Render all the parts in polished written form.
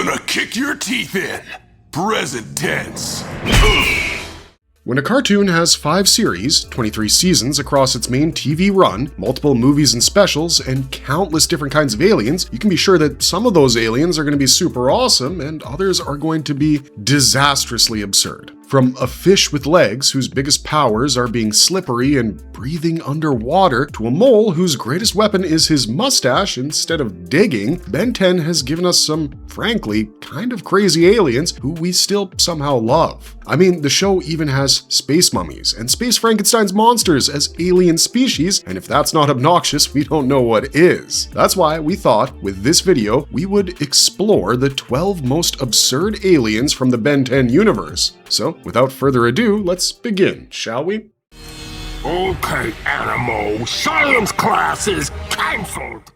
gonna kick your teeth in. Present tense. When a cartoon has 5 series, 23 seasons across its main TV run, multiple movies and specials, and countless different kinds of aliens, you can be sure that some of those aliens are going to be super awesome and others are going to be disastrously absurd. From a fish with legs whose biggest powers are being slippery and breathing underwater, to a mole whose greatest weapon is his mustache instead of digging, Ben 10 has given us some, frankly, kind of crazy aliens who we still somehow love. I mean, the show even has space mummies and Space Frankenstein's monsters as alien species, and if that's not obnoxious, we don't know what is. That's why we thought, with this video, we would explore the 12 most absurd aliens from the Ben 10 universe. So, without further ado, let's begin, shall we? Okay, Animal, science class is cancelled.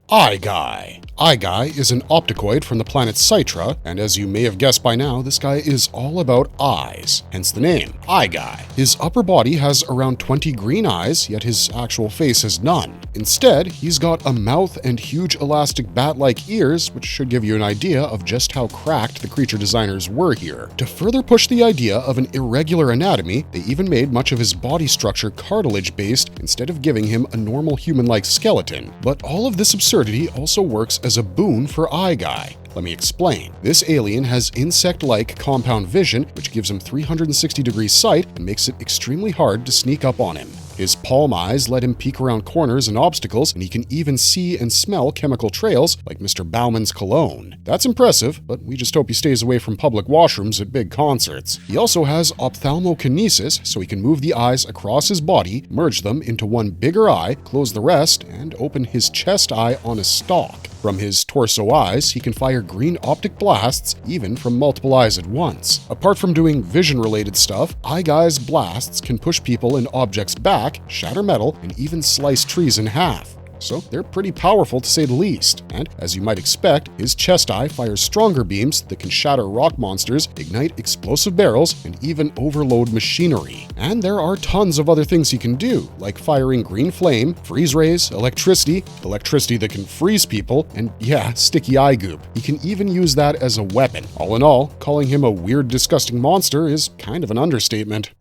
Eye Guy. Eye Guy is an opticoid from the planet Cytra, and as you may have guessed by now, this guy is all about eyes, hence the name, Eye Guy. His upper body has around 20 green eyes, yet his actual face has none. Instead, he's got a mouth and huge elastic bat-like ears, which should give you an idea of just how cracked the creature designers were here. To further push the idea of an irregular anatomy, they even made much of his body structure cartilage-based instead of giving him a normal human-like skeleton. But all of this absurdity also works as a boon for Eye Guy. Let me explain. This alien has insect-like compound vision, which gives him 360-degree sight and makes it extremely hard to sneak up on him. His palm eyes let him peek around corners and obstacles, and he can even see and smell chemical trails like Mr. Bauman's cologne. That's impressive, but we just hope he stays away from public washrooms at big concerts. He also has ophthalmokinesis, so he can move the eyes across his body, merge them into one bigger eye, close the rest, and open his chest eye on a stalk. From his torso eyes, he can fire green optic blasts, even from multiple eyes at once. Apart from doing vision-related stuff, Eye Guy's blasts can push people and objects back, shatter metal, and even slice trees in half. So they're pretty powerful to say the least, and as you might expect, his chest eye fires stronger beams that can shatter rock monsters, ignite explosive barrels, and even overload machinery. And there are tons of other things he can do, like firing green flame, freeze rays, electricity that can freeze people, and yeah, sticky eye goop. He can even use that as a weapon. All in all, calling him a weird, disgusting monster is kind of an understatement.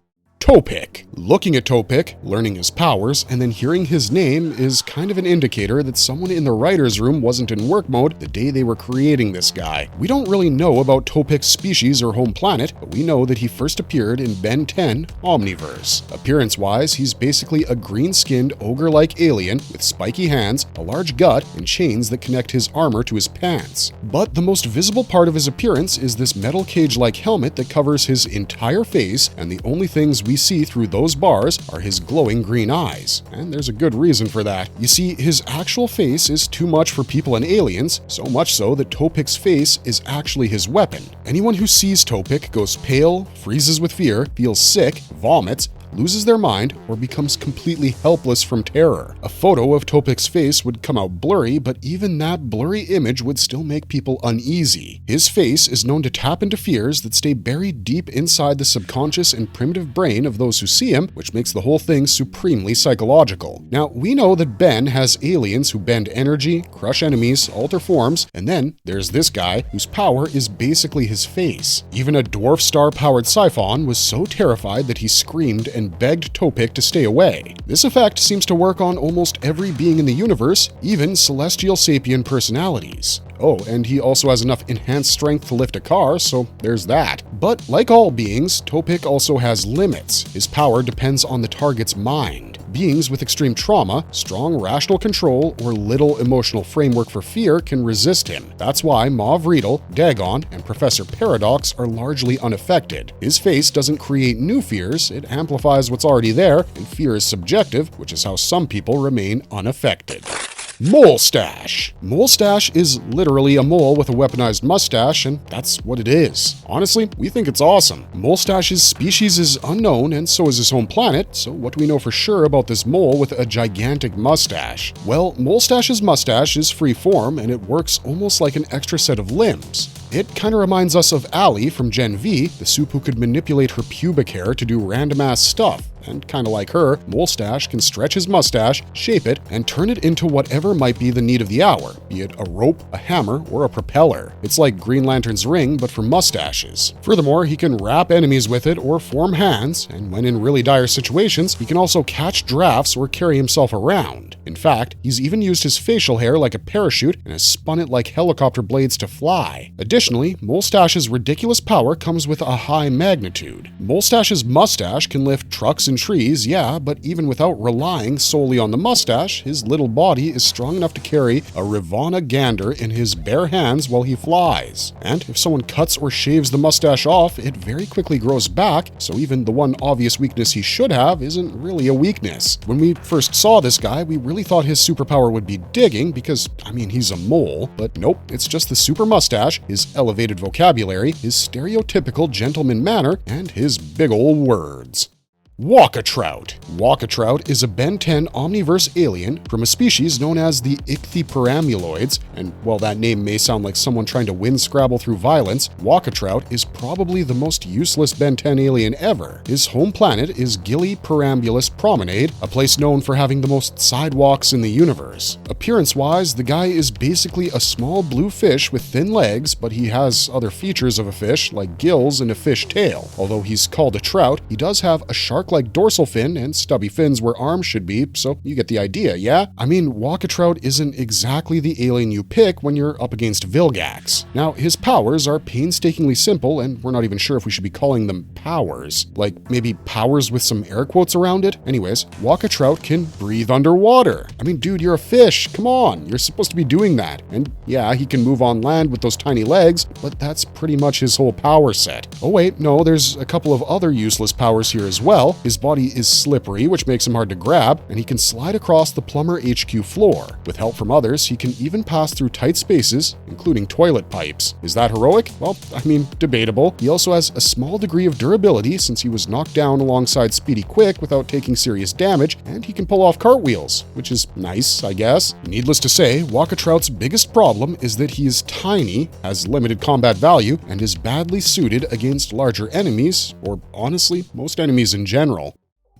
Toepick. Looking at Toepick, learning his powers, and then hearing his name is kind of an indicator that someone in the writer's room wasn't in work mode the day they were creating this guy. We don't really know about Toepick's species or home planet, but we know that he first appeared in Ben 10 Omniverse. Appearance-wise, he's basically a green-skinned, ogre-like alien with spiky hands, a large gut, and chains that connect his armor to his pants. But the most visible part of his appearance is this metal cage-like helmet that covers his entire face, and the only things we see through those bars are his glowing green eyes. And there's a good reason for that. You see, his actual face is too much for people and aliens, so much so that Toepick's face is actually his weapon. Anyone who sees Toepick goes pale, freezes with fear, feels sick, vomits, loses their mind, or becomes completely helpless from terror. A photo of Toepick's face would come out blurry, but even that blurry image would still make people uneasy. His face is known to tap into fears that stay buried deep inside the subconscious and primitive brain of those who see him, which makes the whole thing supremely psychological. Now, we know that Ben has aliens who bend energy, crush enemies, alter forms, and then there's this guy whose power is basically his face. Even a dwarf star-powered Siphon was so terrified that he screamed and begged Toepick to stay away. This effect seems to work on almost every being in the universe, even celestial sapien personalities. Oh, and he also has enough enhanced strength to lift a car, so there's that. But like all beings, Toepick also has limits. His power depends on the target's mind. Beings with extreme trauma, strong rational control, or little emotional framework for fear can resist him. That's why Mauve Riedel, Dagon, and Professor Paradox are largely unaffected. His face doesn't create new fears, it amplifies what's already there, and fear is subjective, which is how some people remain unaffected. Mole-Stache. Mole-Stache is literally a mole with a weaponized mustache, and that's what it is. Honestly, we think it's awesome. Mole-Stache's species is unknown, and so is his home planet, so what do we know for sure about this mole with a gigantic mustache? Well, Mole-Stache's mustache is free-form, and it works almost like an extra set of limbs. It kinda reminds us of Allie from Gen V, the soup who could manipulate her pubic hair to do random-ass stuff. And kinda like her, Mole-Stache can stretch his mustache, shape it, and turn it into whatever might be the need of the hour, be it a rope, a hammer, or a propeller. It's like Green Lantern's ring, but for mustaches. Furthermore, he can wrap enemies with it or form hands, and when in really dire situations, he can also catch drafts or carry himself around. In fact, he's even used his facial hair like a parachute and has spun it like helicopter blades to fly. Additionally, Mole-Stache's ridiculous power comes with a high magnitude. Mole-Stache's mustache can lift trucks and trees, yeah, but even without relying solely on the mustache, his little body is strong enough to carry a Ravana gander in his bare hands while he flies. And if someone cuts or shaves the mustache off, it very quickly grows back, so even the one obvious weakness he should have isn't really a weakness. When we first saw this guy, we really thought his superpower would be digging because, I mean, he's a mole, but nope, it's just the super mustache, his elevated vocabulary, his stereotypical gentleman manner, and his big ol' words. Walkatrout. Walkatrout is a Ben 10 omniverse alien from a species known as the ichthyperamuloids, and while that name may sound like someone trying to win Scrabble through violence, Walkatrout is probably the most useless Ben 10 alien ever. His home planet is Gili Perambulus Promenade, a place known for having the most sidewalks in the universe. Appearance-wise, the guy is basically a small blue fish with thin legs, but he has other features of a fish, like gills and a fish tail. Although he's called a trout, he does have a shark like dorsal fin and stubby fins where arms should be, so you get the idea, yeah? I mean, Walkatrout isn't exactly the alien you pick when you're up against Vilgax. Now, his powers are painstakingly simple, and we're not even sure if we should be calling them powers. Like, maybe powers with some air quotes around it? Anyways, Walkatrout can breathe underwater. I mean, dude, you're a fish. Come on, you're supposed to be doing that. And yeah, he can move on land with those tiny legs, but that's pretty much his whole power set. Oh wait, no, there's a couple of other useless powers here as well. His body is slippery, which makes him hard to grab, and he can slide across the Plumber HQ floor. With help from others, he can even pass through tight spaces, including toilet pipes. Is that heroic? Well, I mean, debatable. He also has a small degree of durability since he was knocked down alongside Speedy Quick without taking serious damage, and he can pull off cartwheels, which is nice, I guess. Needless to say, Walkatrout's biggest problem is that he is tiny, has limited combat value, and is badly suited against larger enemies, or honestly, most enemies in general.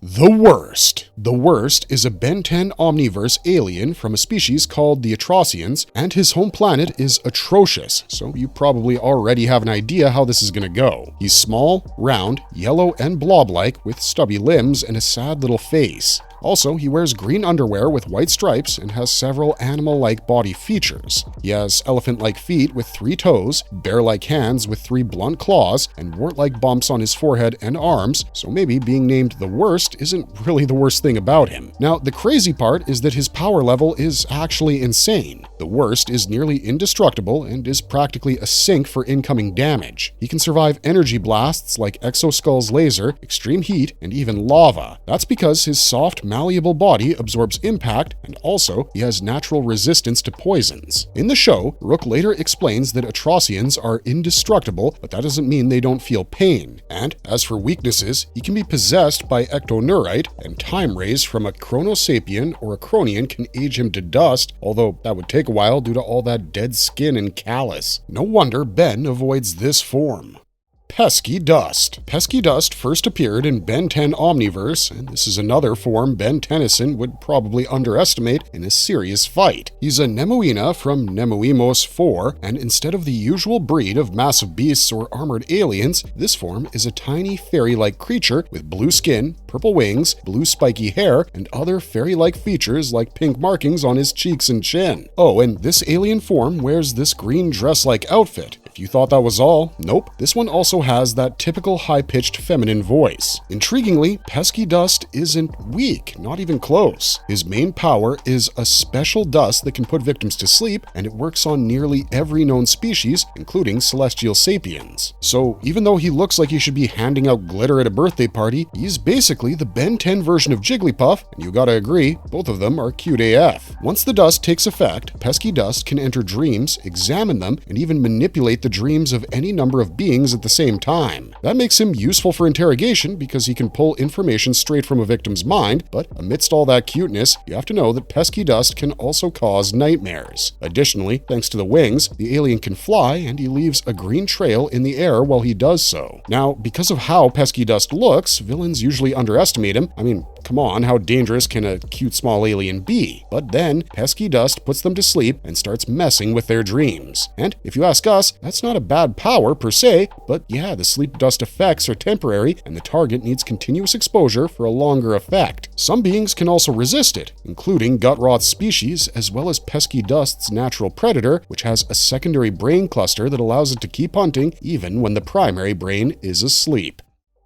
The Worst. The Worst is a Ben 10 omniverse alien from a species called the Atrocians, and his home planet is atrocious, so you probably already have an idea how this is gonna go. He's small, round, yellow, and blob-like with stubby limbs and a sad little face. Also, he wears green underwear with white stripes and has several animal-like body features. He has elephant-like feet with 3 toes, bear-like hands with 3 blunt claws, and wart-like bumps on his forehead and arms, so maybe being named the Worst isn't really the worst thing about him. Now, the crazy part is that his power level is actually insane. The Worst is nearly indestructible and is practically a sink for incoming damage. He can survive energy blasts like Exoskull's laser, extreme heat, and even lava. That's because his soft, malleable body absorbs impact, and also he has natural resistance to poisons. In the show, Rook later explains that Atrocians are indestructible, but that doesn't mean they don't feel pain. And as for weaknesses, he can be possessed by Ectoneurite, and time rays from a Chronosapien or a Cronian can age him to dust, although that would take a while due to all that dead skin and callus. No wonder Ben avoids this form. Pesky Dust. Pesky Dust first appeared in Ben 10 Omniverse, and this is another form Ben Tennyson would probably underestimate in a serious fight. He's a Nemoina from Nemoimos 4, and instead of the usual breed of massive beasts or armored aliens, this form is a tiny fairy-like creature with blue skin, purple wings, blue spiky hair, and other fairy-like features like pink markings on his cheeks and chin. Oh, and this alien form wears this green dress-like outfit. If you thought that was all, nope. This one also has that typical high-pitched feminine voice. Intriguingly, Pesky Dust isn't weak, not even close. His main power is a special dust that can put victims to sleep, and it works on nearly every known species, including celestial sapiens. So even though he looks like he should be handing out glitter at a birthday party, he's basically the Ben 10 version of Jigglypuff, and you gotta agree, both of them are cute AF. Once the dust takes effect, Pesky Dust can enter dreams, examine them, and even manipulate the dreams of any number of beings at the same time. That makes him useful for interrogation because he can pull information straight from a victim's mind, but amidst all that cuteness, you have to know that Pesky Dust can also cause nightmares. Additionally, thanks to the wings, the alien can fly and he leaves a green trail in the air while he does so. Now, because of how Pesky Dust looks, villains usually underestimate him. I mean, come on, how dangerous can a cute small alien be? But then, Pesky Dust puts them to sleep and starts messing with their dreams. And if you ask us, that's not a bad power per se, but yeah, the sleep dust effects are temporary and the target needs continuous exposure for a longer effect. Some beings can also resist it, including Gutrot's species, as well as Pesky Dust's natural predator, which has a secondary brain cluster that allows it to keep hunting even when the primary brain is asleep.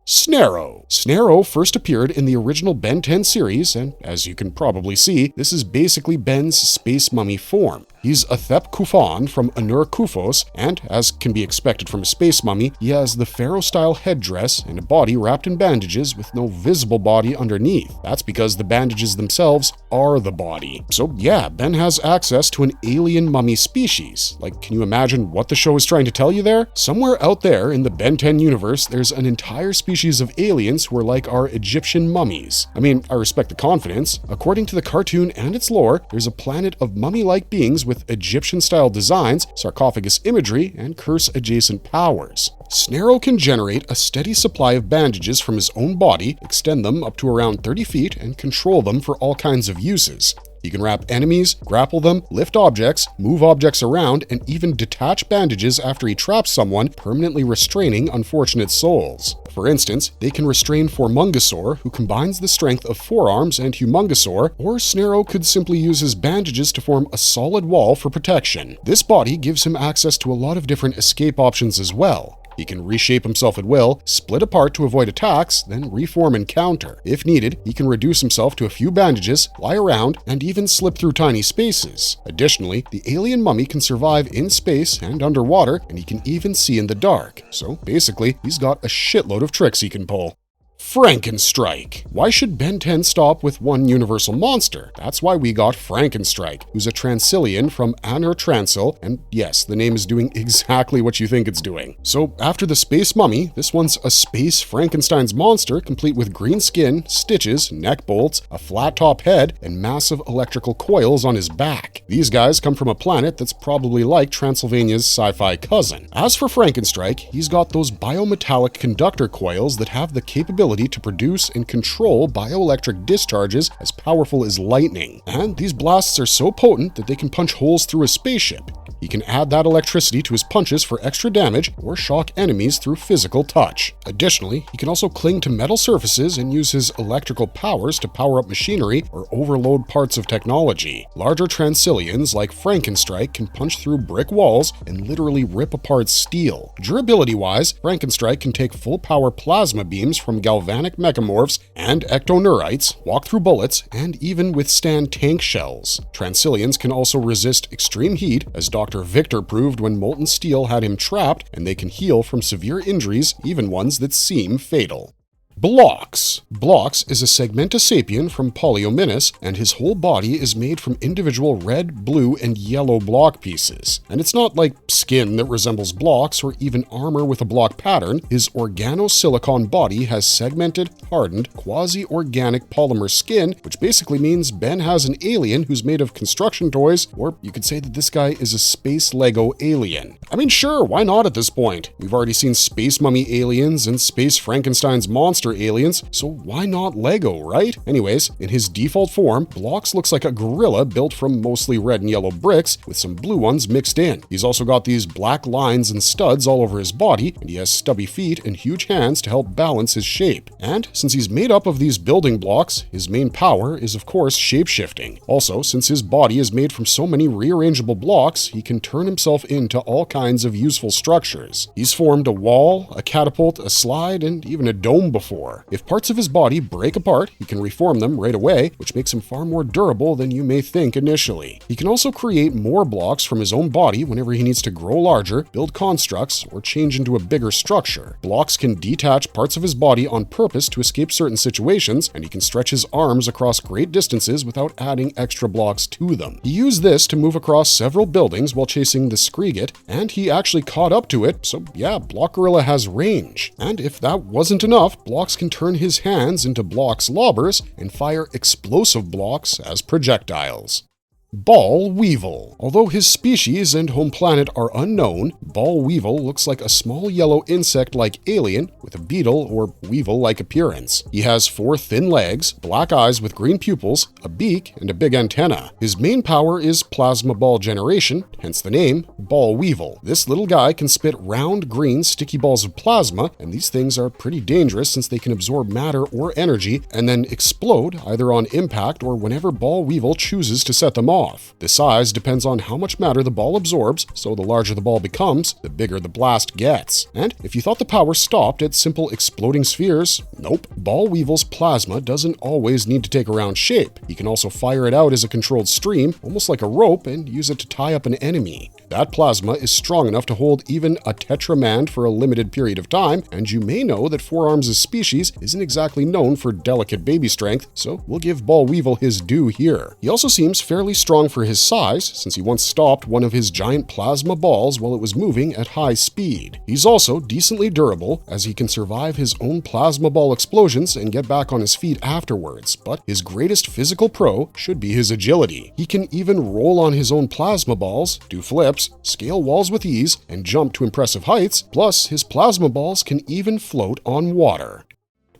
Snare-Oh. Snare-Oh first appeared in the original Ben 10 series, and as you can probably see, this is basically Ben's space mummy form. He's a Thep Kufan from Anur Kufos, and as can be expected from a space mummy, he has the pharaoh-style headdress and a body wrapped in bandages with no visible body underneath. That's because the bandages themselves are the body. So yeah, Ben has access to an alien mummy species. Like, can you imagine what the show is trying to tell you there? Somewhere out there in the Ben 10 universe, there's an entire species of aliens who are like our Egyptian mummies. I mean, I respect the confidence. According to the cartoon and its lore, there's a planet of mummy-like beings with Egyptian-style designs, sarcophagus imagery, and curse-adjacent powers. Snare-Oh can generate a steady supply of bandages from his own body, extend them up to around 30 feet, and control them for all kinds of uses. He can wrap enemies, grapple them, lift objects, move objects around, and even detach bandages after he traps someone, permanently restraining unfortunate souls. For instance, they can restrain Formungosaur, who combines the strength of Forearms and Humungosaur, or Snare-Oh could simply use his bandages to form a solid wall for protection. This body gives him access to a lot of different escape options as well. He can reshape himself at will, split apart to avoid attacks, then reform and counter. If needed, he can reduce himself to a few bandages, fly around, and even slip through tiny spaces. Additionally, the alien mummy can survive in space and underwater, and he can even see in the dark. So basically, he's got a shitload of tricks he can pull. Frankenstrike. Why should Ben 10 stop with one universal monster? That's why we got Frankenstrike, who's a Transyllian from Anur Transil, and yes, the name is doing exactly what you think it's doing. So after the space mummy, this one's a space Frankenstein's monster, complete with green skin, stitches, neck bolts, a flat top head, and massive electrical coils on his back. These guys come from a planet that's probably like Transylvania's sci-fi cousin. As for Frankenstrike, he's got those biometallic conductor coils that have the capability to produce and control bioelectric discharges as powerful as lightning. And these blasts are so potent that they can punch holes through a spaceship. He can add that electricity to his punches for extra damage or shock enemies through physical touch. Additionally, he can also cling to metal surfaces and use his electrical powers to power up machinery or overload parts of technology. Larger Transyllians like Frankenstrike can punch through brick walls and literally rip apart steel. Durability-wise, Frankenstrike can take full-power plasma beams from galvanic mechamorphs and ectoneurites, walk through bullets, and even withstand tank shells. Transyllians can also resist extreme heat, as Dr. Victor proved when molten steel had him trapped, and they can heal from severe injuries, even ones that seem fatal. Bloxx. Bloxx is a segmentosapian from Polyomynus, and his whole body is made from individual red, blue, and yellow block pieces. And it's not like skin that resembles blocks or even armor with a block pattern. His organosilicon body has segmented, hardened, quasi-organic polymer skin, which basically means Ben has an alien who's made of construction toys, or you could say that this guy is a space Lego alien. I mean, sure, why not at this point? We've already seen space mummy aliens and space Frankenstein's monster aliens, so why not Lego, right? Anyways, in his default form, Bloxx looks like a gorilla built from mostly red and yellow bricks with some blue ones mixed in. He's also got these black lines and studs all over his body, and he has stubby feet and huge hands to help balance his shape. And since he's made up of these building blocks, his main power is of course shape-shifting. Also, since his body is made from so many rearrangeable blocks, he can turn himself into all kinds of useful structures. He's formed a wall, a catapult, a slide, and even a dome before. for. If parts of his body break apart, he can reform them right away, which makes him far more durable than you may think initially. He can also create more blocks from his own body whenever he needs to grow larger, build constructs, or change into a bigger structure. Bloxx can detach parts of his body on purpose to escape certain situations, and he can stretch his arms across great distances without adding extra blocks to them. He used this to move across several buildings while chasing the Skriget, and he actually caught up to it, so yeah, Block Gorilla has range. And if that wasn't enough, Bloxx can turn his hands into Bloxx lobbers and fire explosive blocks as projectiles. Ball Weevil. Although his species and home planet are unknown, Ball Weevil looks like a small yellow insect-like alien with a beetle or weevil-like appearance. He has 4 thin legs, black eyes with green pupils, a beak, and a big antenna. His main power is plasma ball generation, hence the name Ball Weevil. This little guy can spit round, green, sticky balls of plasma, and these things are pretty dangerous since they can absorb matter or energy and then explode either on impact or whenever Ball Weevil chooses to set them off. The size depends on how much matter the ball absorbs, so the larger the ball becomes, the bigger the blast gets. And if you thought the power stopped at simple exploding spheres, nope. Ball Weevil's plasma doesn't always need to take a round shape. He can also fire it out as a controlled stream, almost like a rope, and use it to tie up an enemy. That plasma is strong enough to hold even a Tetramand for a limited period of time, and you may know that Four Arms' species isn't exactly known for delicate baby strength, so we'll give Ball Weevil his due here. He also seems fairly strong for his size, since he once stopped one of his giant plasma balls while it was moving at high speed. He's also decently durable, as he can survive his own plasma ball explosions and get back on his feet afterwards, but his greatest physical pro should be his agility. He can even roll on his own plasma balls, do flips, scale walls with ease, and jump to impressive heights, plus his plasma balls can even float on water.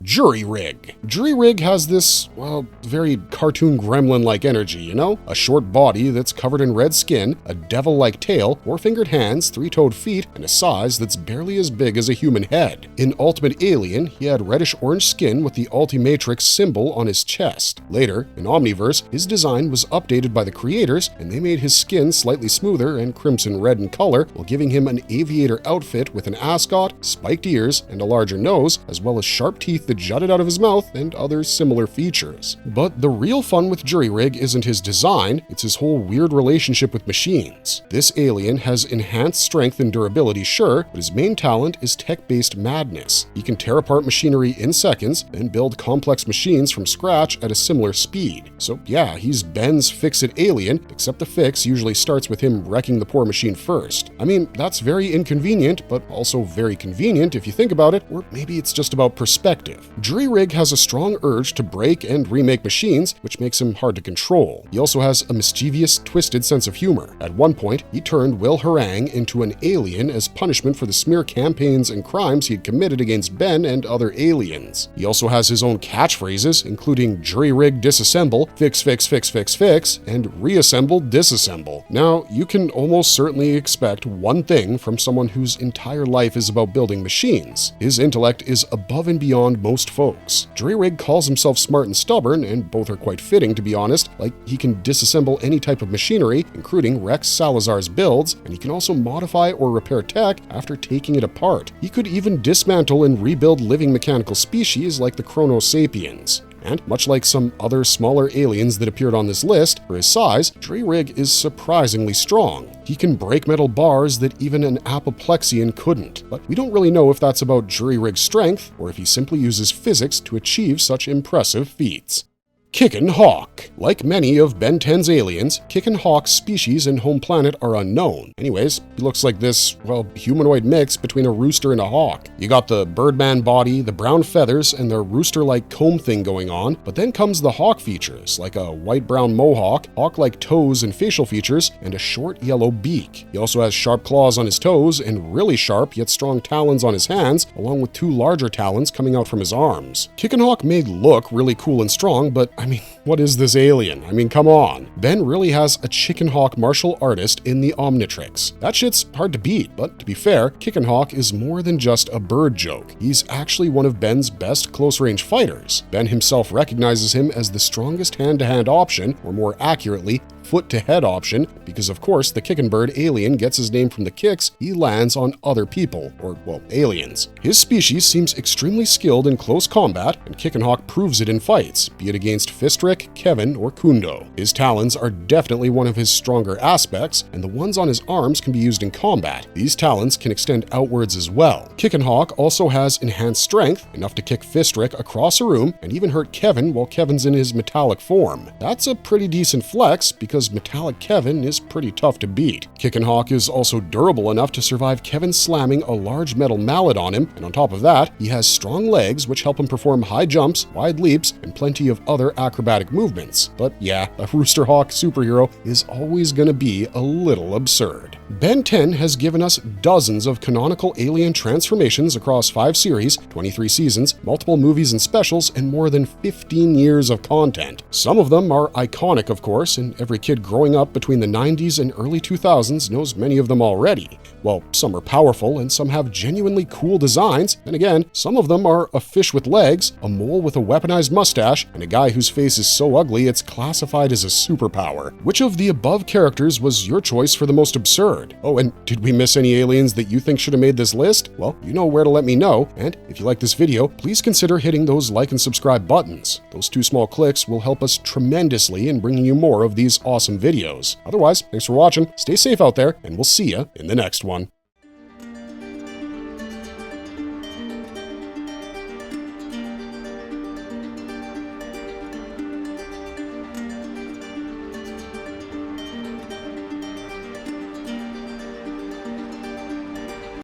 Juryrigg. Juryrigg has this, well, very cartoon gremlin-like energy, you know? A short body that's covered in red skin, a devil-like tail, 4-fingered hands, 3-toed feet, and a size that's barely as big as a human head. In Ultimate Alien, he had reddish-orange skin with the Ultimatrix symbol on his chest. Later, in Omniverse, his design was updated by the creators, and they made his skin slightly smoother and crimson red in color, while giving him an aviator outfit with an ascot, spiked ears, and a larger nose, as well as sharp teeth that jutted out of his mouth and other similar features. But the real fun with Juryrigg isn't his design, it's his whole weird relationship with machines. This alien has enhanced strength and durability, sure, but his main talent is tech-based madness. He can tear apart machinery in seconds and build complex machines from scratch at a similar speed. So yeah, he's Ben's fix-it alien, except the fix usually starts with him wrecking the poor machine first. I mean, that's very inconvenient, but also very convenient if you think about it, or maybe it's just about perspective. Juryrigg has a strong urge to break and remake machines, which makes him hard to control. He also has a mischievous, twisted sense of humor. At one point, he turned Will Harang into an alien as punishment for the smear campaigns and crimes he had committed against Ben and other aliens. He also has his own catchphrases, including Juryrigg disassemble, fix, fix, fix, fix, fix, and reassemble, disassemble. Now, you can almost certainly expect one thing from someone whose entire life is about building machines. His intellect is above and beyond most folks. Juryrigg calls himself smart and stubborn, and both are quite fitting, to be honest. Like, he can disassemble any type of machinery, including Rex Salazar's builds, and he can also modify or repair tech after taking it apart. He could even dismantle and rebuild living mechanical species like the Chrono Sapiens. And much like some other smaller aliens that appeared on this list, for his size, Juryrigg is surprisingly strong. He can break metal bars that even an apoplexian couldn't, but we don't really know if that's about Juryrigg's strength or if he simply uses physics to achieve such impressive feats. Kickin Hawk. Like many of Ben 10's aliens, Kickin Hawk's species and home planet are unknown. Anyways, he looks like this, well, humanoid mix between a rooster and a hawk. You got the birdman body, the brown feathers, and the rooster-like comb thing going on, but then comes the hawk features, like a white-brown mohawk, hawk-like toes and facial features, and a short yellow beak. He also has sharp claws on his toes and really sharp yet strong talons on his hands, along with 2 larger talons coming out from his arms. Kickin Hawk may look really cool and strong, but I mean, What is this alien? I mean, come on. Ben really has a Kickin Hawk martial artist in the Omnitrix. That shit's hard to beat, but to be fair, Kickin Hawk is more than just a bird joke. He's actually one of Ben's best close-range fighters. Ben himself recognizes him as the strongest hand-to-hand option, or more accurately, foot-to-head option, because of course the Kickin' Bird alien gets his name from the kicks he lands on other people, or, well, aliens. His species seems extremely skilled in close combat, and Kickin Hawk proves it in fights, be it against Fistrick, Kevin, or Kundo. His talons are definitely one of his stronger aspects, and the ones on his arms can be used in combat. These talons can extend outwards as well. Kickin Hawk also has enhanced strength, enough to kick Fistrick across a room and even hurt Kevin while Kevin's in his metallic form. That's a pretty decent flex, because metallic Kevin is pretty tough to beat. Kickin Hawk is also durable enough to survive Kevin slamming a large metal mallet on him, and on top of that, he has strong legs which help him perform high jumps, wide leaps, and plenty of other acrobatic movements. But yeah, a Rooster Hawk superhero is always gonna be a little absurd. Ben 10 has given us dozens of canonical alien transformations across 5 series, 23 seasons, multiple movies and specials, and more than 15 years of content. Some of them are iconic, of course, and every kid growing up between the 90s and early 2000s knows many of them already. Well, some are powerful and some have genuinely cool designs, and again, some of them are a fish with legs, a mole with a weaponized mustache, and a guy whose face is so ugly it's classified as a superpower. Which of the above characters was your choice for the most absurd? Oh, and did we miss any aliens that you think should have made this list? Well, you know where to let me know, and if you like this video, please consider hitting those like and subscribe buttons. Those 2 small clicks will help us tremendously in bringing you more of these awesome videos. Otherwise, thanks for watching, stay safe out there, and we'll see ya in the next one.